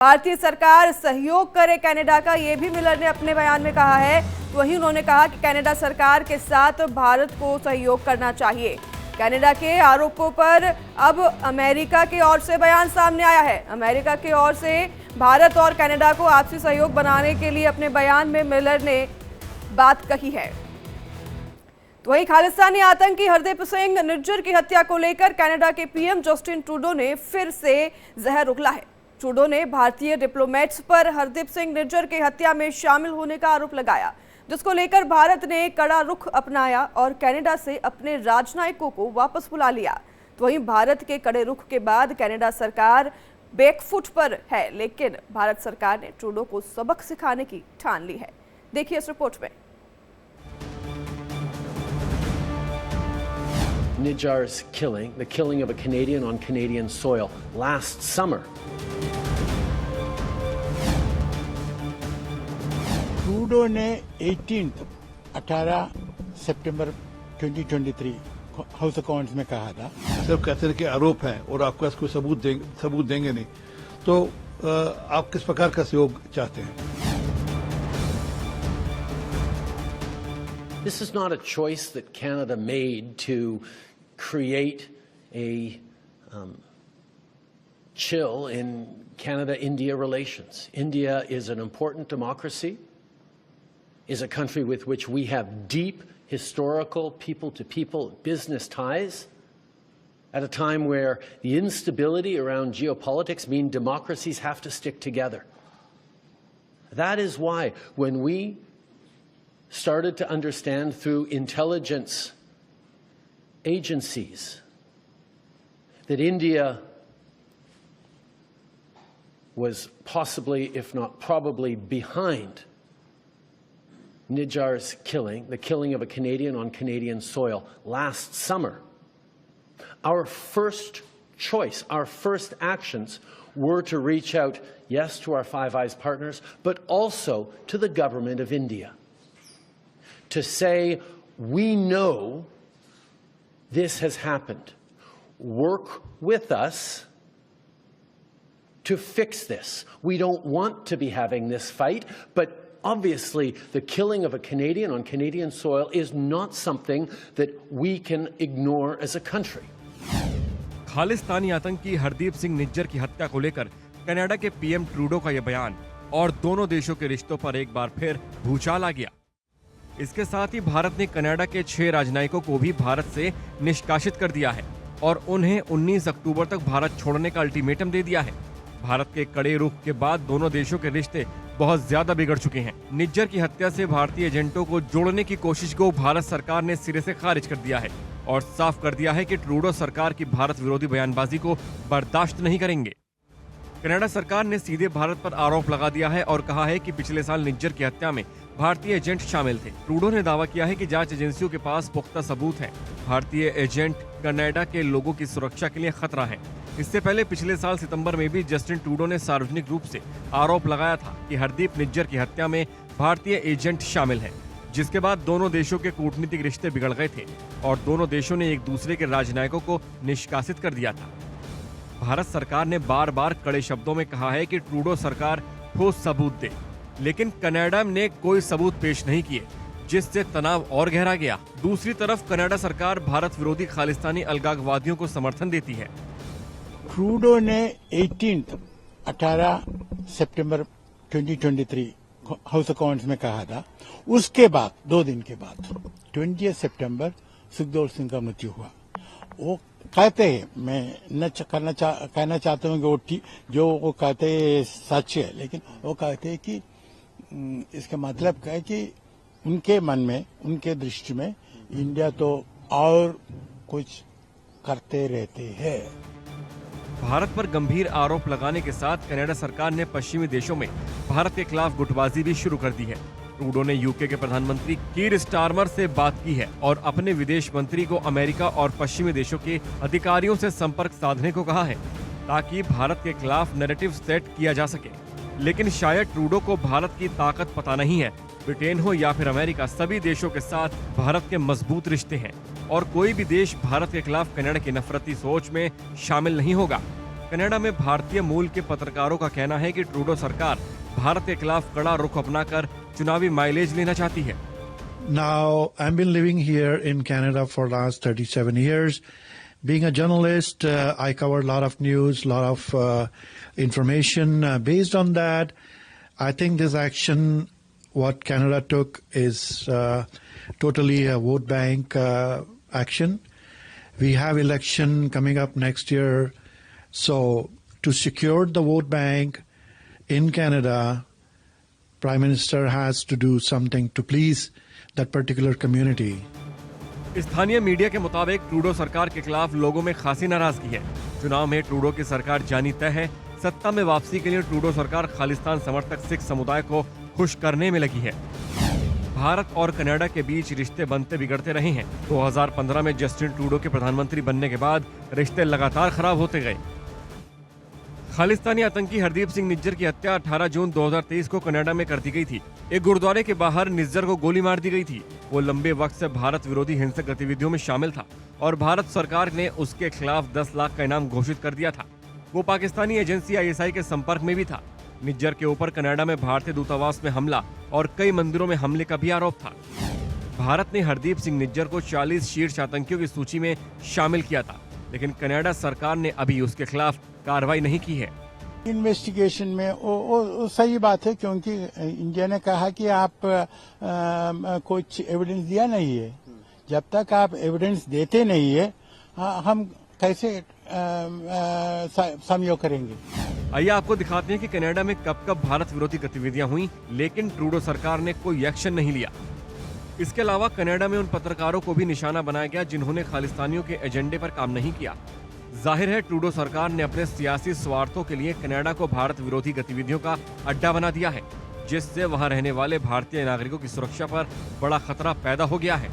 भारतीय सरकार सहयोग करे कनाडा का, ये भी मिलर ने अपने बयान में कहा है। तो वहीं उन्होंने कहा कि कनाडा सरकार के साथ भारत को सहयोग करना चाहिए। कनाडा के आरोपों पर अब अमेरिका की ओर से बयान सामने आया है। अमेरिका की ओर से भारत और कनाडा को आपसी सहयोग बनाने के लिए अपने बयान में मिलर ने बात कही है। तो वहीं खालिस्तानी आतंकी हरदीप सिंह निज्जर की हत्या को लेकर कनाडा के पीएम जस्टिन ट्रूडो ने फिर से जहर उगला है। ट्रूडो ने भारतीय डिप्लोमेट्स पर हरदीप सिंह निज्जर की हत्या में शामिल होने का आरोप लगाया, जिसको लेकर भारत ने कड़ा रुख अपनाया और कनाडा से अपने राजनयिकों को वापस बुला लिया। तो वहीं भारत के कड़े रुख के बाद कनाडा सरकार बैकफुट पर है, लेकिन भारत सरकार ने ट्रूडो को सबक सिखाने की ठान ली है। देखिए इस रिपोर्ट में। Nijjar's killing, the killing of a Canadian on Canadian soil last summer. Trudeau ने 18 सितंबर 2023 हाउस ऑफ कॉमन्स में कहा था, सिर्फ कहते हैं कि आरोप है और आपको इसको सबूत देंगे नहीं, तो आप किस प्रकार का सहयोग चाहते हैं? This is not a choice that Canada made to create a chill in Canada-India relations. India is an important democracy, is a country with which we have deep historical people-to-people business ties at a time where the instability around geopolitics mean democracies have to stick together. That is why when we started to understand through intelligence agencies that India was possibly, if not probably, behind Nijjar's killing, the killing of a Canadian on Canadian soil last summer, our first choice, our first actions were to reach out, yes, to our Five Eyes partners, but also to the government of India, to say, we know this has happened. Work with us to fix this. We don't want to be having this fight, but obviously the killing of a Canadian on Canadian soil is not something that we can ignore as a country. Khalistani आतंकी हरदीप सिंह निज्जर की हत्या को लेकर Canada के PM Trudeau का यह बयान और दोनों देशों के रिश्तों पर एक बार फिर भूचाल आ गया। इसके साथ ही भारत ने कनाडा के 6 राजनयिकों को भी भारत से निष्कासित कर दिया है और उन्हें 19 अक्टूबर तक भारत छोड़ने का अल्टीमेटम दे दिया है। भारत के कड़े रुख के बाद दोनों देशों के रिश्ते बहुत ज्यादा बिगड़ चुके हैं। निज्जर की हत्या से भारतीय एजेंटों को जोड़ने की कोशिश को भारत सरकार ने सिरे से खारिज कर दिया है और साफ कर दिया है कि ट्रूडो सरकार की भारत विरोधी बयानबाजी को बर्दाश्त नहीं करेंगे। कनाडा सरकार ने सीधे भारत पर आरोप लगा दिया है और कहा है कि पिछले साल निज्जर की हत्या में भारतीय एजेंट शामिल थे। ट्रूडो ने दावा किया है कि जांच एजेंसियों के पास पुख्ता सबूत हैं। भारतीय एजेंट कनाडा के लोगों की सुरक्षा के लिए खतरा है। इससे पहले पिछले साल सितंबर में भी जस्टिन ट्रूडो ने सार्वजनिक रूप से आरोप लगाया था कि हरदीप निज्जर की हत्या में भारतीय एजेंट शामिल हैं, जिसके बाद दोनों देशों के कूटनीतिक रिश्ते बिगड़ गए थे और दोनों देशों ने एक दूसरे के राजनयिकों को निष्कासित कर दिया था। भारत सरकार ने बार बार कड़े शब्दों में कहा है कि ट्रूडो सरकार ठोस सबूत दे, लेकिन कनाडा ने कोई सबूत पेश नहीं किए, जिससे तनाव और गहरा गया। दूसरी तरफ कनाडा सरकार भारत विरोधी खालिस्तानी अलगाववादियों को समर्थन देती है। ट्रूडो ने 18 सितंबर 2023 हाउस ऑफ कॉमन्स में कहा था, उसके बाद 2 दिन के बाद 20 सितंबर सुखदेव सिंह का मृत्यु हुआ। वो कहते हैं, मैं न कहना चाहता हूँ कि वो जो वो कहते हैं सच है, लेकिन वो कहते हैं कि इसका मतलब क्या है कि उनके मन में, उनके दृष्टि में इंडिया तो और कुछ करते रहते हैं। भारत पर गंभीर आरोप लगाने के साथ कनाडा सरकार ने पश्चिमी देशों में भारत के खिलाफ गुटबाजी भी शुरू कर दी है। ट्रूडो ने यूके के प्रधानमंत्री कीर स्टारमर से बात की है और अपने विदेश मंत्री को अमेरिका और पश्चिमी देशों के अधिकारियों से संपर्क साधने को कहा है, ताकि भारत के खिलाफ नैरेटिव सेट किया जा सके। लेकिन शायद ट्रूडो को भारत की ताकत पता नहीं है। ब्रिटेन हो या फिर अमेरिका, सभी देशों के साथ भारत के मजबूत रिश्ते हैं और कोई भी देश भारत के खिलाफ कनाडा की नफरती सोच में शामिल नहीं होगा। कनाडा में भारतीय मूल के पत्रकारों का कहना है कि ट्रूडो सरकार भारत के खिलाफ कड़ा रुख अपनाकर चुनावी माइलेज लेना चाहती है। Now, I've been living here in Canada for the last 37 years. Being a journalist, I cover a lot of news, a lot of information. Based on that, I think this action, what Canada took, is totally a vote bank action. We have election coming up next year. So, to secure the vote bank in Canada, Prime Minister has to do something to please that particular community. स्थानीय media के मुताबिक Trudeau सरकार के खिलाफ लोगों में खासी नाराजगी है। चुनाव में ट्रूडो की सरकार जानी तय है। सत्ता में वापसी के लिए ट्रूडो सरकार खालिस्तान समर्थक सिख समुदाय को खुश करने में लगी है। भारत और कनाडा के बीच रिश्ते बनते बिगड़ते रहे हैं। 2015 में जस्टिन ट्रूडो के प्रधानमंत्री बनने के बाद रिश्ते लगातार खराब होते गए। खालिस्तानी आतंकी हरदीप सिंह निज्जर की हत्या 18 जून 2023 को कनाडा में कर दी गई थी। एक गुरुद्वारे के बाहर निज्जर को गोली मार दी गई थी। वो लंबे वक्त से भारत विरोधी हिंसक गतिविधियों में शामिल था और भारत सरकार ने उसके खिलाफ 10 लाख का इनाम घोषित कर दिया था। वो पाकिस्तानी एजेंसी ISI के संपर्क में भी था। निज्जर के ऊपर कनाडा में भारतीय दूतावास में हमला और कई मंदिरों में हमले का भी आरोप था। भारत ने हरदीप सिंह निज्जर को 40 शीर्ष आतंकियों की सूची में शामिल किया था, लेकिन कनाडा सरकार ने अभी उसके खिलाफ कार्रवाई नहीं की है। इन्वेस्टिगेशन में वो सही बात है, क्योंकि इंडिया ने कहा कि आप कुछ एविडेंस दिया नहीं है। जब तक आप एविडेंस देते नहीं है, हम कैसे समझौता करेंगे। आइए आपको दिखाते हैं कि कनाडा में कब कब भारत विरोधी गतिविधियां हुई, लेकिन ट्रूडो सरकार ने कोई एक्शन नहीं लिया। इसके अलावा कनाडा में उन पत्रकारों को भी निशाना बनाया गया जिन्होंने खालिस्तानियों के एजेंडे पर काम नहीं किया। जाहिर है ट्रूडो सरकार ने अपने सियासी स्वार्थों के लिए कनाडा को भारत विरोधी गतिविधियों का अड्डा बना दिया है, जिससे वहां रहने वाले भारतीय नागरिकों की सुरक्षा पर बड़ा खतरा पैदा हो गया है।